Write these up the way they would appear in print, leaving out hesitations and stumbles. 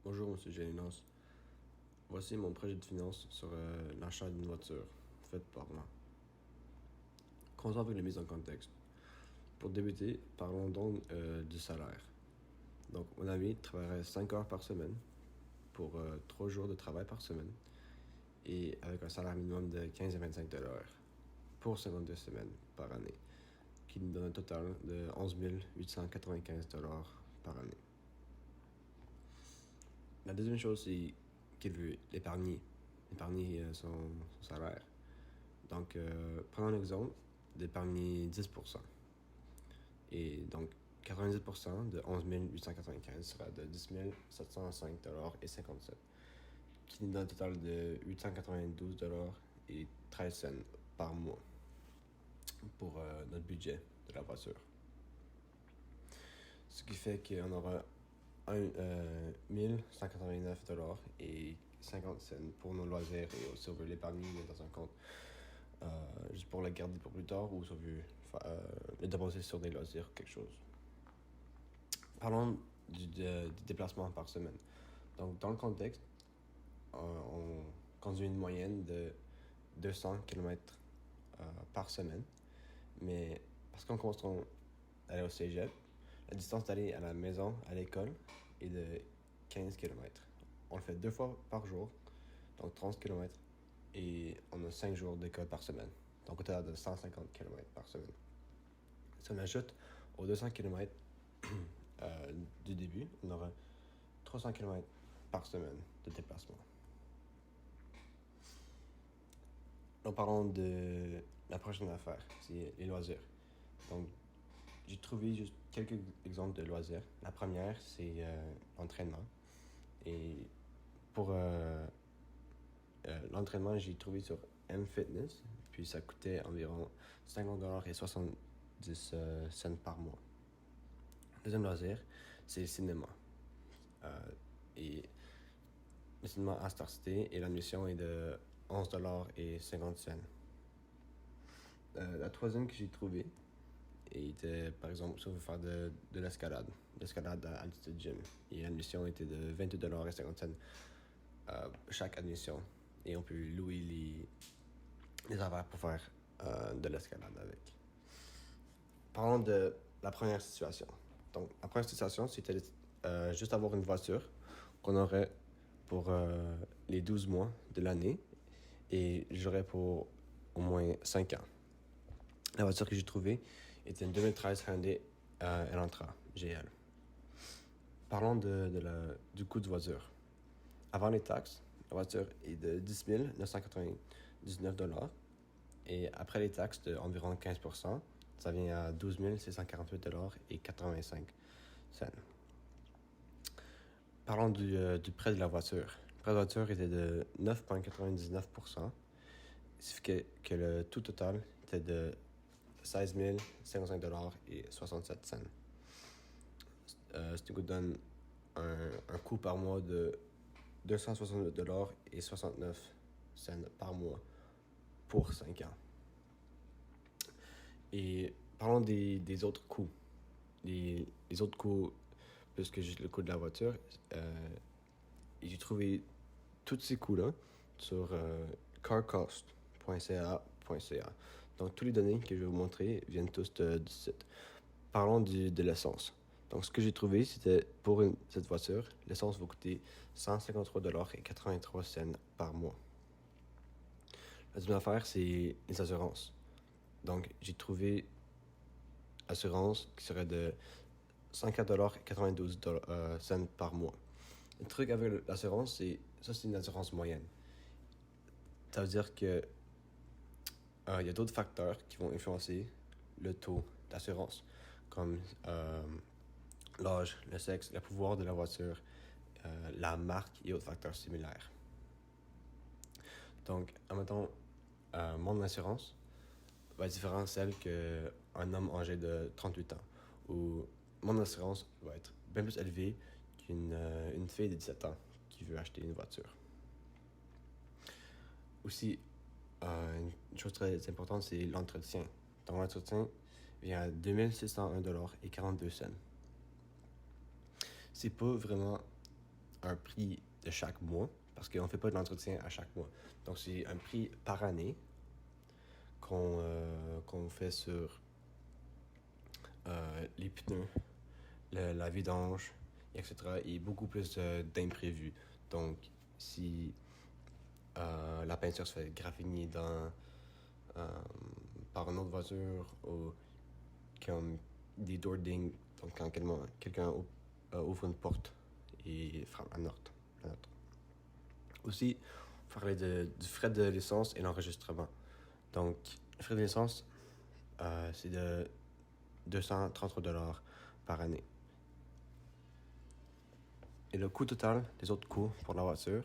Bonjour, Monsieur Gélinos. Voici mon projet de finance sur l'achat d'une voiture faite par moi. Commençons avec la mise en contexte. Pour débuter, parlons donc du salaire. Donc, mon ami travaillerait 5 heures par semaine pour 3 jours de travail par semaine et avec un salaire minimum de 15 à 25 pour 52 semaines par année, qui nous donne un total de 11 895 par année. La deuxième chose, c'est qu'il veut épargner son salaire. Donc, prenons un exemple d'épargner 10%. Et donc, 90% de 11 895 sera de 10 705,57 $, qui nous donne un total de 892 et 13 cents par mois pour notre budget de la voiture. Ce qui fait qu'on aura 1189 et 50 cents pour nos loisirs et si on veut l'épargner dans un compte juste pour la garder pour plus tard ou si on veut le dépenser sur des loisirs ou quelque chose. Parlons du déplacement par semaine. Donc, dans le contexte, on conduit une moyenne de 200 km par semaine, mais parce qu'on commence à aller au cégep, la distance d'aller à la maison, à l'école, est de 15 km. On le fait 2 fois par jour, donc 30 km, et on a 5 jours d'école par semaine, donc au total de 150 km par semaine. Si on ajoute aux 200 km du début, on aura 300 km par semaine de déplacement. Nous parlons de la prochaine affaire, c'est les loisirs. Donc, j'ai trouvé juste quelques exemples de loisirs. La première, c'est l'entraînement. Et pour l'entraînement, j'ai trouvé sur M-Fitness, puis ça coûtait environ 50 $ et 70 cents par mois. Deuxième loisir, c'est le cinéma. Et le cinéma à Star City et l'admission est de 11 $ et 50 cents. La troisième que j'ai trouvée était, par exemple, si on veut faire de l'escalade à Altitude Gym. Et l'admission était de 22 $ et 50 cents chaque admission. Et on peut louer les affaires pour faire de l'escalade avec. Parlons de la première situation. Donc, la première situation, c'était juste avoir une voiture qu'on aurait pour les 12 mois de l'année et j'aurais pour au moins 5 ans. La voiture que j'ai trouvée était une 2013 Hyundai Elantra GL. Parlons du coût de voiture. Avant les taxes, la voiture est de 10 999 $ et après les taxes d'environ 15%, ça vient à 12 648 $ et 85 cents. Parlons du prix de la voiture. Le prix de la voiture était de 9,99%, ce qui fait que le tout total était de 16 055 $ et 67 cents. Ce qui nous donne un coût par mois de 268 $ et 69 cents par mois pour 5 ans. Et parlons des autres coûts. Les autres coûts, plus que juste le coût de la voiture, et j'ai trouvé tous ces coûts-là sur carcost.ca. Donc, toutes les données que je vais vous montrer viennent tous du site. Parlons de l'essence. Donc, ce que j'ai trouvé, c'était pour cette voiture, l'essence va coûter 153 $ et 83 cents par mois. La deuxième affaire, c'est les assurances. Donc, j'ai trouvé assurance qui serait de 104 $ et 92 cents par mois. Le truc avec l'assurance, c'est une assurance moyenne. Ça veut dire que y a d'autres facteurs qui vont influencer le taux d'assurance, comme l'âge, le sexe, le pouvoir de la voiture, la marque et autres facteurs similaires. Donc, admettons, mon assurance va être différente de celle qu'un homme âgé de 38 ans, où mon assurance va être bien plus élevée qu'une fille de 17 ans qui veut acheter une voiture. Aussi, une chose très importante, c'est l'entretien. Donc, l'entretien vient à 2601 $ et 42 cents. C'est pas vraiment un prix de chaque mois, parce qu'on ne fait pas de l'entretien à chaque mois. Donc, c'est un prix par année qu'on fait sur les pneus, la vidange, etc. Et beaucoup plus d'imprévus. Donc, si la peinture se fait graffiner par une autre voiture ou comme des door ding, donc quand quelqu'un ouvre une porte et frappe la note. Aussi, parler du frais de licence et l'enregistrement. Donc, le frais de licence, c'est de 233$ par année. Et le coût total des autres coûts pour la voiture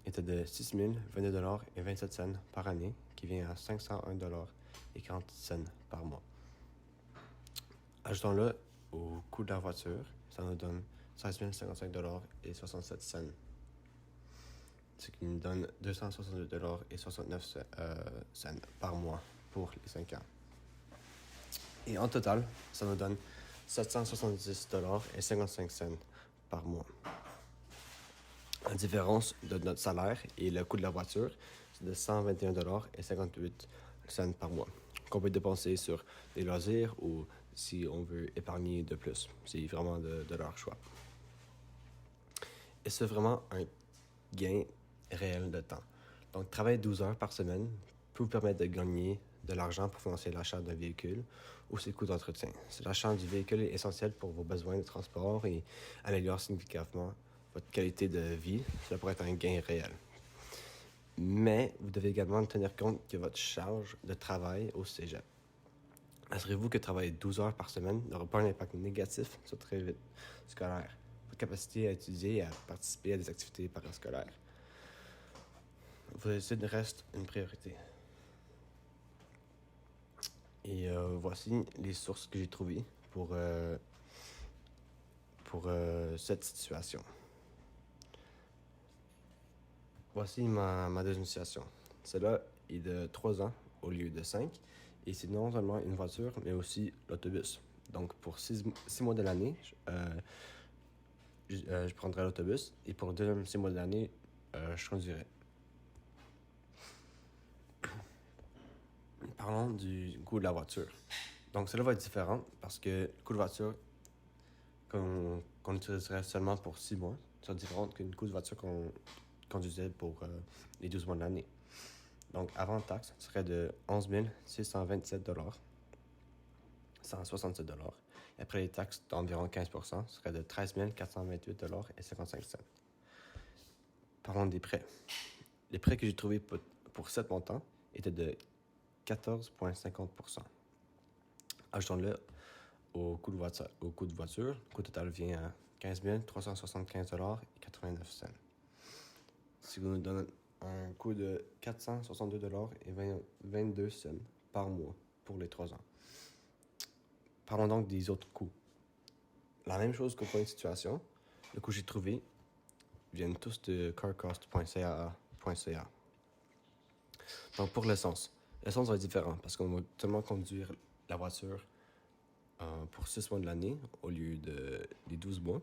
était de 6 022$ et 27 cents par année, qui vient à 501$ et 40 cents par mois. Ajoutons-le au coût de la voiture, ça nous donne 16 055$ et 67 cents. Ce qui nous donne 262$ et 69 cents par mois pour les 5 ans. Et en total, ça nous donne 770$ et 55 cents par mois. La différence de notre salaire et le coût de la voiture, c'est de 121$ et 58 cents par mois, qu'on peut dépenser sur des loisirs ou si on veut épargner de plus. C'est vraiment de leur choix. Et c'est vraiment un gain réel de temps. Donc, travailler 12 heures par semaine peut vous permettre de gagner de l'argent pour financer l'achat d'un véhicule ou ses coûts d'entretien. L'achat du véhicule est essentiel pour vos besoins de transport et améliore significativement votre qualité de vie. Cela pourrait être un gain réel. Mais vous devez également tenir compte que votre charge de travail au cégep. Assurez-vous que travailler 12 heures par semaine n'aura pas un impact négatif sur votre vie scolaire, votre capacité à étudier et à participer à des activités parascolaires. Vos études restent une priorité. Et voici les sources que j'ai trouvées pour cette situation. Voici ma deuxième situation. Celle-là est de 3 ans au lieu de 5. Et c'est non seulement une voiture, mais aussi l'autobus. Donc, pour 6 mois de l'année, je prendrai l'autobus. Et pour le deuxième 6 mois de l'année, je conduirai. Parlons du coût de la voiture. Donc, cela va être différent parce que le coût de voiture qu'on utiliserait seulement pour 6 mois sera différent qu'une coût de voiture qu'on conduisait pour les 12 mois de l'année. Donc, avant taxe, ce serait de 11 627$, 167$. Et après les taxes d'environ 15%, ce serait de 13 428$ et 55 cents. Parlons des prêts. Les prêts que j'ai trouvés pour cet montant étaient de 14,50%. Ajoutons-le au coût de voiture. Le coût total vient à 15 375$ et 89 cents. Ce qui nous donne un coût de 462$ et 22 cents par mois pour les 3 ans. Parlons donc des autres coûts. La même chose qu'au point de situation, le coût que j'ai trouvé viennent tous de carcost.ca. Donc pour l'essence va être différent parce qu'on va seulement conduire la voiture pour 6 mois de l'année au lieu des 12 mois.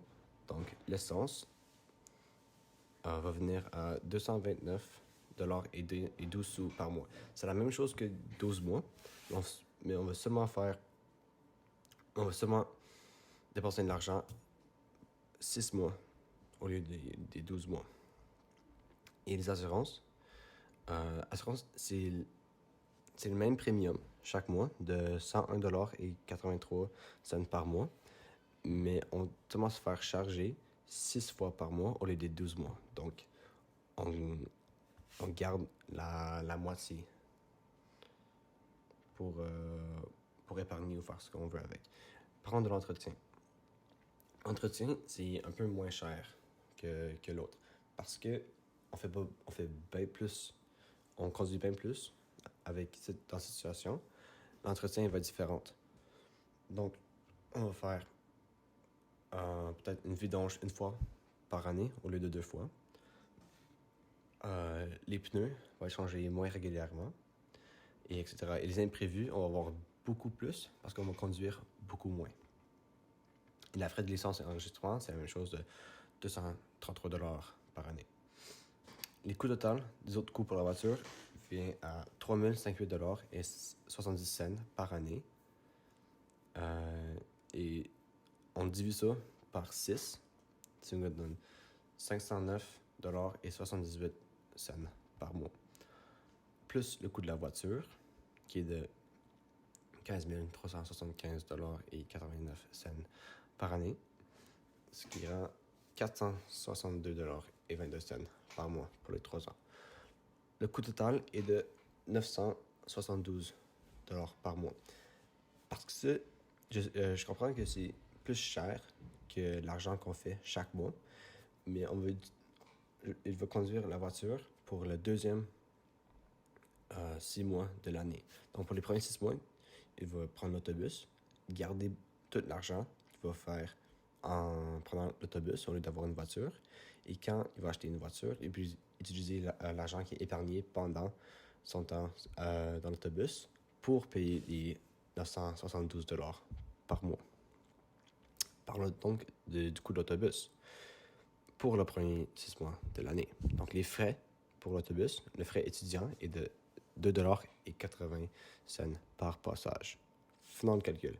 Donc l'essence va venir à 229$ et 12 sous par mois. C'est la même chose que 12 mois, mais on va seulement dépenser de l'argent 6 mois au lieu des 12 mois. Et les assurances, c'est le même premium chaque mois de 101$ et 83 cents par mois, mais on commence à se faire charger 6 fois par mois au lieu des 12 mois. Donc, on garde la moitié pour épargner ou faire ce qu'on veut avec. Parlons de l'entretien. L'entretien, c'est un peu moins cher que l'autre parce que on fait bien plus, on conduit bien plus dans cette situation. L'entretien va être différent. Donc, on va faire peut-être une vidange une fois par année au lieu de 2 fois. Les pneus vont être changés moins régulièrement, et etc. Et les imprévus, on va avoir beaucoup plus parce qu'on va conduire beaucoup moins. Et la frais de licence et enregistrement, c'est la même chose 233 $ par année. Les coûts total des autres coûts pour la voiture vient à 3058 $ et 70 cents par année. Et on divise ça par 6, ça nous donne 509 $ et 78 cents par mois. Plus le coût de la voiture, qui est de 15 375 $ et 89 cents par année, ce qui rend 462 $ et 22 cents par mois pour les 3 ans. Le coût total est de 972 $ par mois. Parce que je comprends que c'est plus cher que l'argent qu'on fait chaque mois, mais il va conduire la voiture pour le deuxième 6 mois de l'année. Donc pour les premiers 6 mois, il va prendre l'autobus, garder tout l'argent qu'il va faire en prenant l'autobus au lieu d'avoir une voiture. Et quand il va acheter une voiture, il peut utiliser l'argent qui est épargné pendant son temps dans l'autobus pour payer les 972 $ par mois. Parlons donc du coût de l'autobus pour le premier 6 mois de l'année. Donc les frais pour l'autobus, le frais étudiant est de 2 $ et 80 cents par passage. Faisons le calcul.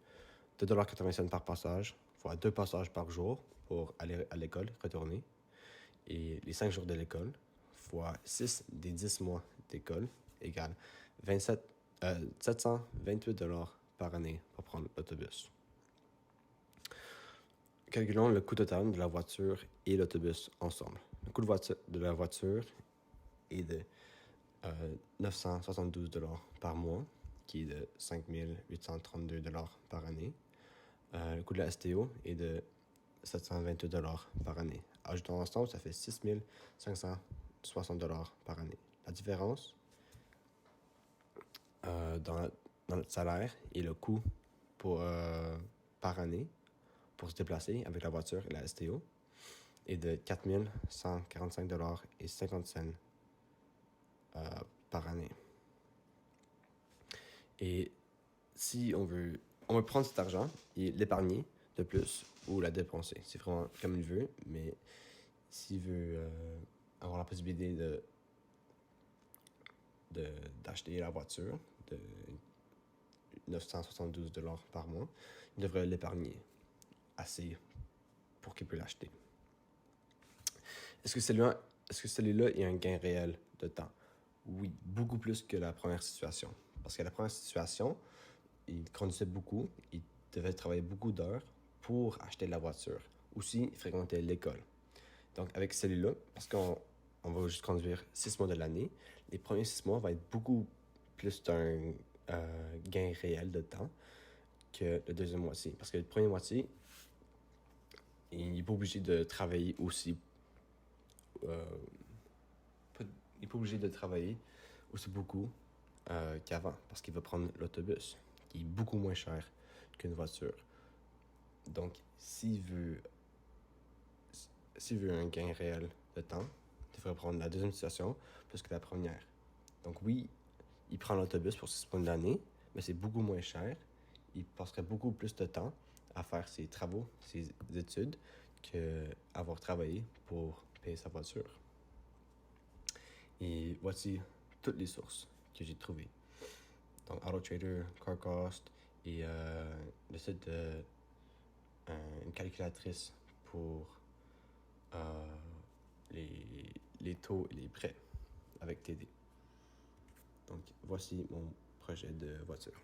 2 $ 80 cents par passage, fois 2 passages par jour pour aller à l'école, retourner. Et les 5 jours de l'école, fois 6 des 10 mois d'école, égale 728 $ par année pour prendre l'autobus. Calculons le coût total de la voiture et l'autobus ensemble. Le coût de la voiture est de 972 $ par mois, qui est de 5 832 $ par année. Le coût de la STO est de 728 $ par année. Ajoutons ensemble, ça fait 6 560 $ par année. La différence dans notre salaire et le coût par année pour se déplacer avec la voiture et la STO est de 4 145 $ et 50 cents par année. Et si on veut prendre cet argent et l'épargner de plus ou la dépenser. C'est vraiment comme il veut, mais s'il veut avoir la possibilité d'acheter la voiture de 972 $ par mois, il devrait l'épargner assez pour qu'il puisse l'acheter. Est-ce que celui-là est un gain réel de temps? Oui, beaucoup plus que la première situation. Parce que la première situation, il conduisait beaucoup, il devait travailler beaucoup d'heures pour acheter la voiture. Aussi, il fréquentait l'école. Donc, avec celui-là, parce qu'on va juste conduire 6 mois de l'année, les premiers 6 mois vont être beaucoup plus d'un gain réel de temps que le deuxième moitié. Parce que le premier moitié, il n'est pas obligé de travailler aussi. Il n'est pas obligé de travailler aussi beaucoup qu'avant, parce qu'il va prendre l'autobus, qui est beaucoup moins cher qu'une voiture. Donc, s'il veut un gain réel de temps, il devrait prendre la deuxième situation plus que la première. Donc oui, il prend l'autobus pour 6 mois de l'année, mais c'est beaucoup moins cher. Il passerait beaucoup plus de temps à faire ses travaux, ses études, qu'avoir travaillé pour payer sa voiture. Et voici toutes les sources que j'ai trouvées. Donc AutoTrader, CarCost et le site de une calculatrice pour les taux et les prêts avec TD. Donc voici mon projet de voiture.